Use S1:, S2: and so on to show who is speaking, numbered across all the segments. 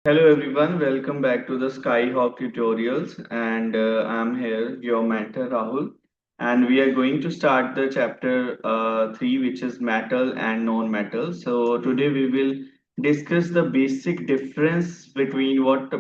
S1: Hello everyone, welcome back to the Skyhawk tutorials and I'm here, your mentor Rahul, and we are going to start the chapter 3 which is metal and non-metal. So today we will discuss the basic difference between what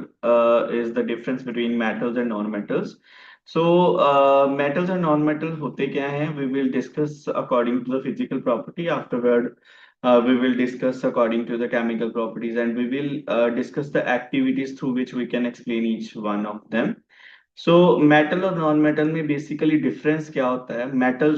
S1: is the difference between metals and non-metals. So metals and non-metal होते क्या हैं? We will discuss according to the physical property. Afterward we will discuss according to the chemical properties and we will discuss the activities through which we can explain each one of them. So metal और non metal में basically difference क्या होता है? Metal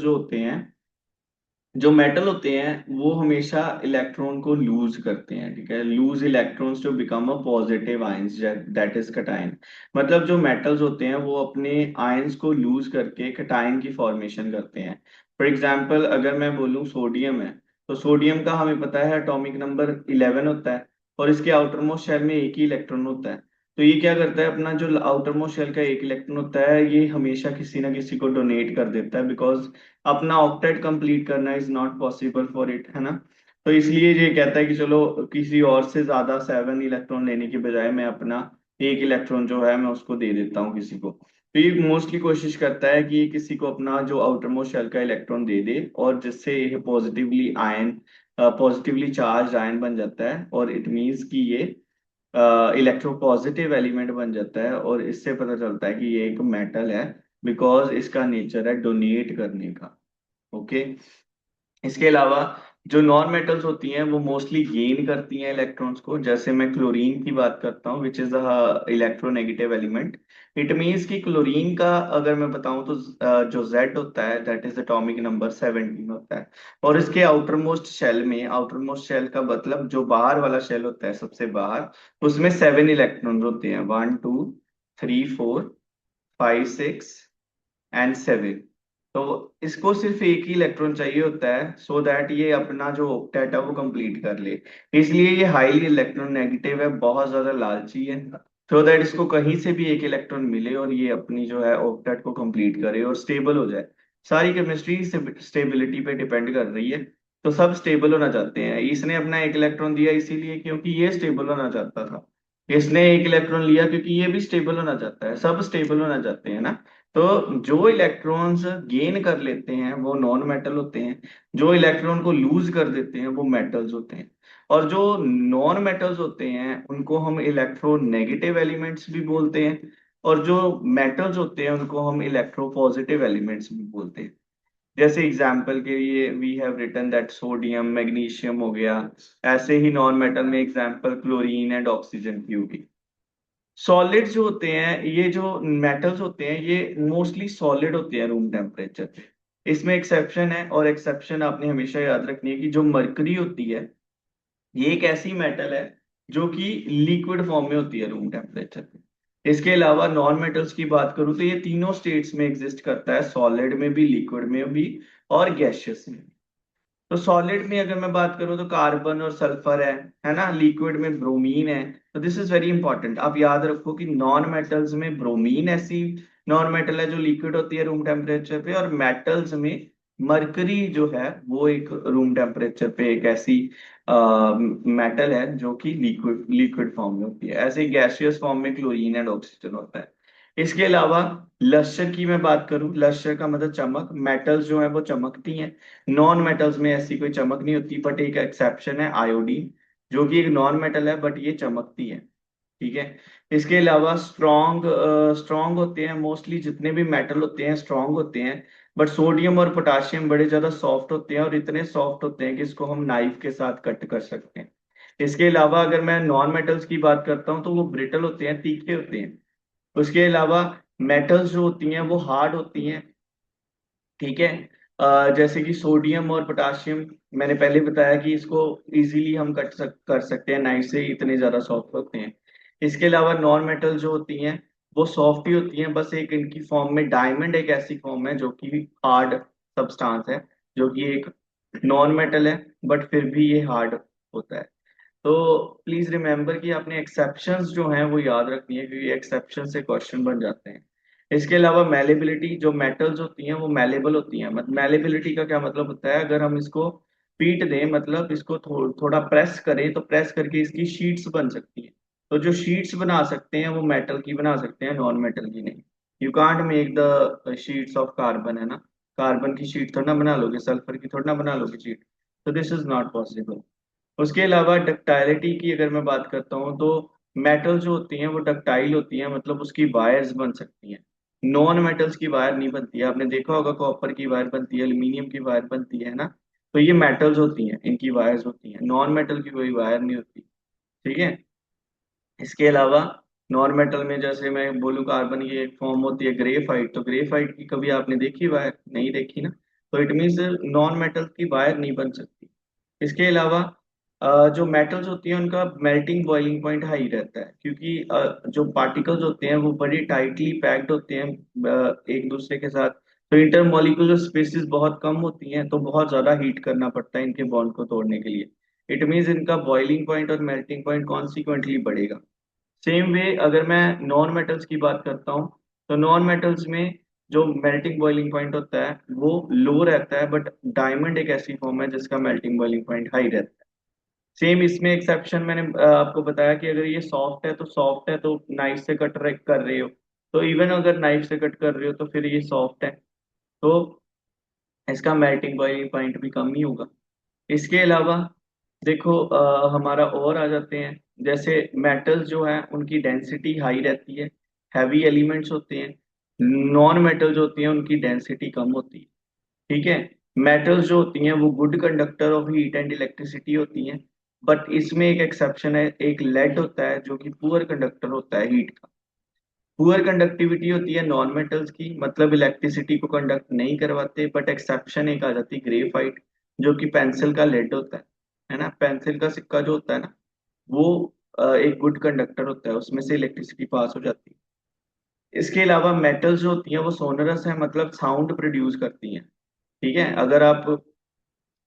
S1: जो metal होते हैं वो हमेशा इलेक्ट्रॉन को लूज करते हैं, ठीक है। लूज इलेक्ट्रॉन्स जो become a positive ions, that is cation. मतलब जो मेटल्स होते हैं वो अपने आयंस को लूज करके कटायन की फॉर्मेशन करते हैं। फॉर एग्जांपल अगर मैं बोलूं सोडियम है, तो सोडियम का हमें पता है एटॉमिक नंबर 11 होता है और इसके आउटर मोस्ट शेल में एक ही इलेक्ट्रॉन होता है। तो ये क्या करता है, अपना जो आउटर मोस्ट शेल का एक इलेक्ट्रॉन होता है ये हमेशा किसी ना किसी को डोनेट कर देता है, बिकॉज अपना ऑक्टेट कंप्लीट करना is not possible for it, है ना। तो इसलिए ये कहता है कि चलो किसी और से ज्यादा 7 इलेक्ट्रॉन लेने के बजाय मैं अपना एक इलेक्ट्रॉन जो है मैं उसको दे देता हूँ किसी को। तो ये मोस्टली कोशिश करता है कि ये किसी को अपना जो आउटर मोस्ट शेल का इलेक्ट्रॉन दे दे और जिससे ये पॉजिटिवली चार्ज आयन बन जाता है और इट मीन्स कि ये इलेक्ट्रोपॉजिटिव एलिमेंट बन जाता है और इससे पता चलता है कि ये एक मेटल है, बिकॉज इसका नेचर है डोनेट करने का। ओके। इसके अलावा जो नॉन मेटल्स होती हैं वो मोस्टली गेन करती हैं इलेक्ट्रॉन्स को। जैसे मैं क्लोरीन की बात करता हूँ which is a electronegative element. It means कि क्लोरीन का अगर मैं बताऊं तो जो Z होता है दैट इज एटॉमिक नंबर 17 होता है। और इसके आउटर मोस्ट शेल का मतलब जो बाहर वाला शेल होता है सबसे बाहर, उसमें 7 इलेक्ट्रॉन होते हैं, 1 2 3 4 5 6 एंड 7। तो इसको सिर्फ एक ही इलेक्ट्रॉन चाहिए होता है सो दैट ये अपना जो ऑक्टेट है वो कंप्लीट कर ले। इसलिए ये हाईली इलेक्ट्रोनेगेटिव है, बहुत ज्यादा लालची है, सो दैट इसको कहीं से भी एक इलेक्ट्रॉन मिले और ये अपनी जो है ऑक्टेट को कंप्लीट करे और स्टेबल हो जाए। सारी केमिस्ट्री स्टेबिलिटी पे डिपेंड कर रही है। तो सब स्टेबल होना चाहते हैं, इसने अपना एक इलेक्ट्रॉन दिया इसीलिए क्योंकि ये स्टेबल होना चाहता था। इसने एक इलेक्ट्रॉन लिया क्योंकि ये भी स्टेबल होना चाहता है, सब स्टेबल होना चाहते हैं ना। तो जो इलेक्ट्रॉन्स गेन कर लेते हैं वो नॉन मेटल होते हैं, जो इलेक्ट्रॉन को लूज कर देते हैं वो मेटल्स होते हैं। और जो नॉन मेटल्स होते हैं उनको हम इलेक्ट्रोनेगेटिव एलिमेंट्स भी बोलते हैं, और जो मेटल्स होते हैं उनको हम इलेक्ट्रोपॉजिटिव एलिमेंट्स भी बोलते हैं। जैसे एग्जाम्पल के लिए we have written that sodium magnesium हो गया। ऐसे ही नॉन मेटल में एग्जाम्पल क्लोरीन एंड ऑक्सीजन की होगी। सॉलिड्स जो होते हैं, ये जो मेटल्स होते हैं ये मोस्टली सॉलिड होते हैं रूम टेम्परेचर पे। इसमें एक्सेप्शन है, और एक्सेप्शन आपने हमेशा याद रखनी है कि जो मरकरी होती है ये एक ऐसी मेटल है जो कि लिक्विड फॉर्म में होती है रूम टेम्परेचर पे। इसके अलावा नॉन मेटल्स की बात करूं तो ये तीनों स्टेट्स में एग्जिस्ट करता है, सॉलिड में भी, लिक्विड में भी और गैसियस में। तो सॉलिड में अगर मैं बात करूं तो कार्बन और सल्फर है ना। लिक्विड में ब्रोमीन है। तो दिस इज वेरी इंपॉर्टेंट, आप याद रखो कि नॉन मेटल्स में ब्रोमीन ऐसी नॉन मेटल है जो लिक्विड होती है रूम टेम्परेचर पे, और मेटल्स में मरकरी जो है वो एक रूम टेम्परेचर पे एक ऐसी मेटल है जो कि लिक्विड लिक्विड फॉर्म में होती है। ऐसे गैसियस फॉर्म में क्लोरीन एंड ऑक्सीजन होता है। इसके अलावा लश्यर की मैं बात करूं, लश्यर का मतलब चमक, मेटल्स जो है वो चमकती हैं। नॉन मेटल्स में ऐसी कोई चमक नहीं होती, बट एक एक्सेप्शन है आयोडीन, जो कि एक नॉन मेटल है बट ये चमकती है, ठीक है। इसके अलावा स्ट्रॉन्ग होते हैं, मोस्टली जितने भी मेटल होते हैं स्ट्रॉन्ग होते हैं। बट सोडियम और पोटाशियम बड़े ज्यादा सॉफ्ट होते हैं, और इतने सॉफ्ट होते हैं कि इसको हम नाइफ के साथ कट कर सकते हैं। इसके अलावा अगर मैं नॉन मेटल्स की बात करता हूँ तो वो ब्रिटल होते हैं, तीखे होते हैं। उसके अलावा मेटल्स जो होती हैं वो हार्ड होती हैं, ठीक है। जैसे कि सोडियम और पोटाशियम, मैंने पहले बताया कि इसको इजीली हम कर सकते हैं नाइफ से, इतने ज्यादा सॉफ्ट होते हैं। इसके अलावा नॉन मेटल जो होती हैं वो सॉफ्ट ही होती हैं, बस एक इनकी फॉर्म में डायमंड एक ऐसी फॉर्म है जो कि हार्ड सब्सटेंस है, जो कि एक नॉन मेटल है बट फिर भी ये हार्ड होता है। तो प्लीज रिमेम्बर कि आपने एक्सेप्शंस जो हैं वो याद रखनी है, क्योंकि एक्सेप्शन से क्वेश्चन बन जाते हैं। इसके अलावा मेलेबिलिटी, जो मेटल्स होती हैं वो मेलेबल होती हैं। मतलब मेलेबिलिटी का क्या मतलब होता है, अगर हम इसको पीट दें, मतलब इसको थोड़ा प्रेस करें तो प्रेस करके इसकी शीट्स बन सकती हैं। तो जो शीट्स बना सकते हैं वो मेटल की बना सकते हैं, नॉन मेटल की नहीं। You can't make the sheets of carbon, है ना, कार्बन की शीट थोड़ा ना बना लोगे, सल्फर की थोड़ा ना बना लोगे शीट। तो दिस इज नॉट पॉसिबल। उसके अलावा डक्टाइलिटी की अगर मैं बात करता हूँ तो मेटल जो होती हैं वो डक्टाइल होती हैं, मतलब उसकी वायर्स बन सकती हैं। नॉन मेटल्स की वायर नहीं बनती है, आपने देखा होगा कॉपर की वायर बनती है, एल्यूमिनियम की वायर बनती है ना। तो ये मेटल्स होती हैं, इनकी वायर्स होती हैं, नॉन मेटल की कोई वायर नहीं होती। ठीक है। इसके अलावा नॉन मेटल में जैसे मैं बोलूँ कार्बन की एक फॉर्म होती है ग्रेफाइट, तो ग्रेफाइट की कभी आपने देखी वायर? नहीं देखी ना। तो इट मीन्स नॉन मेटल की वायर नहीं बन सकती। इसके अलावा जो मेटल्स होती हैं उनका मेल्टिंग बॉइलिंग पॉइंट हाई रहता है, क्योंकि जो पार्टिकल्स होते हैं वो बड़ी टाइटली पैक्ड होते हैं एक दूसरे के साथ। तो इंटरमॉलिक्यूलर स्पेसिस बहुत कम होती हैं, तो बहुत ज्यादा हीट करना पड़ता है इनके बॉन्ड को तोड़ने के लिए। इट मीन्स इनका बॉइलिंग पॉइंट और मेल्टिंग पॉइंट कॉन्सिक्वेंटली बढ़ेगा। सेम वे अगर मैं नॉन मेटल्स की बात करता हूँ, तो नॉन मेटल्स में जो मेल्टिंग बॉइलिंग पॉइंट होता है वो लो रहता है, बट डायमंड एक ऐसी फॉर्म है जिसका मेल्टिंग बॉइलिंग पॉइंट हाई रहता है। सेम इसमें एक्सेप्शन मैंने आपको बताया कि अगर ये सॉफ्ट है तो सॉफ्ट है, तो नाइफ से कट कर रहे हो, तो इवन अगर नाइफ से कट कर रहे हो तो फिर ये सॉफ्ट है, तो इसका मेल्टिंग बॉइलिंग पॉइंट भी कम ही होगा। इसके अलावा देखो हमारा और आ जाते हैं, जैसे मेटल्स जो है उनकी डेंसिटी हाई रहती है, हैवी एलिमेंट्स होते हैं। नॉन मेटल जो होती हैं उनकी डेंसिटी कम होती है। ठीक है। मेटल्स जो होती हैं वो good conductor of heat and electricity होती हैं, बट इसमें एक एक्सेप्शन है, एक लेड होता है जो कि पुअर कंडक्टर होता है हीट का। पुअर कंडक्टिविटी होती है नॉन मेटल्स की, मतलब इलेक्ट्रिसिटी को कंडक्ट नहीं करवाते, बट एक्सेप्शन एक आ जाती है ग्रेफाइट, जो कि पेंसिल का लेड होता है ना, पेंसिल का सिक्का जो होता है ना, वो एक गुड कंडक्टर होता है, उसमें से इलेक्ट्रिसिटी पास हो जाती है। इसके अलावा मेटल्स जो होती हैं वो सोनरस है, मतलब साउंड प्रोड्यूस करती हैं। ठीक है। अगर आप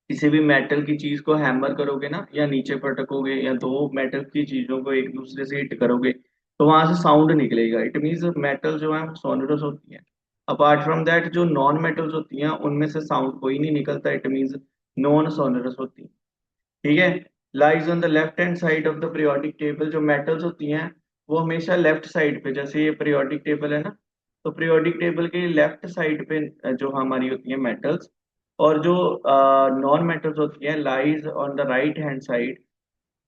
S1: किसी भी मेटल की चीज को हैमर करोगे ना, या नीचे पटकोगे, या दो मेटल की चीजों को एक दूसरे से हिट करोगे, तो वहां से साउंड निकलेगा। इट मीन्स मेटल जो है वो सोनरस होती है। अपार्ट फ्रॉम दैट जो नॉन मेटल्स होती हैं उनमें से साउंड कोई नहीं निकलता, इट मीन्स नॉन सोनरस होती है। ठीक है। Lies on the left hand side of the periodic table, जो मेटल्स होती हैं वो हमेशा लेफ्ट साइड पे, जैसे ये पीरियोडिक टेबल है ना, तो पीरियोडिक टेबल के लेफ्ट साइड पे जो हमारी होती है मेटल्स, और जो नॉन मेटल्स होती हैं lies on the right hand side,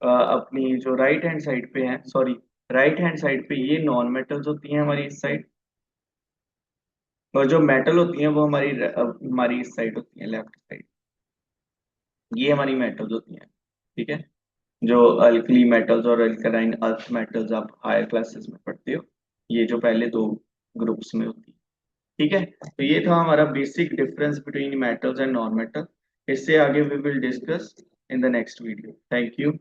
S1: अपनी जो राइट हैंड साइड पे है, सॉरी, राइट हैंड साइड पे ये नॉन मेटल्स होती हैं हमारी इस साइड, और जो मेटल होती हैं वो हमारी इस साइड होती है, लेफ्ट साइड। ये हमारी मेटल्स होती हैं। ठीक है। जो अल्कली मेटल्स और अल्कलाइन अर्थ मेटल्स आप हायर क्लासेस में पढ़ते हो, ये जो पहले दो ग्रुप्स में होती है। ठीक है। तो ये था हमारा basic difference between metals and non metal. इससे आगे we will discuss in the next video. Thank you.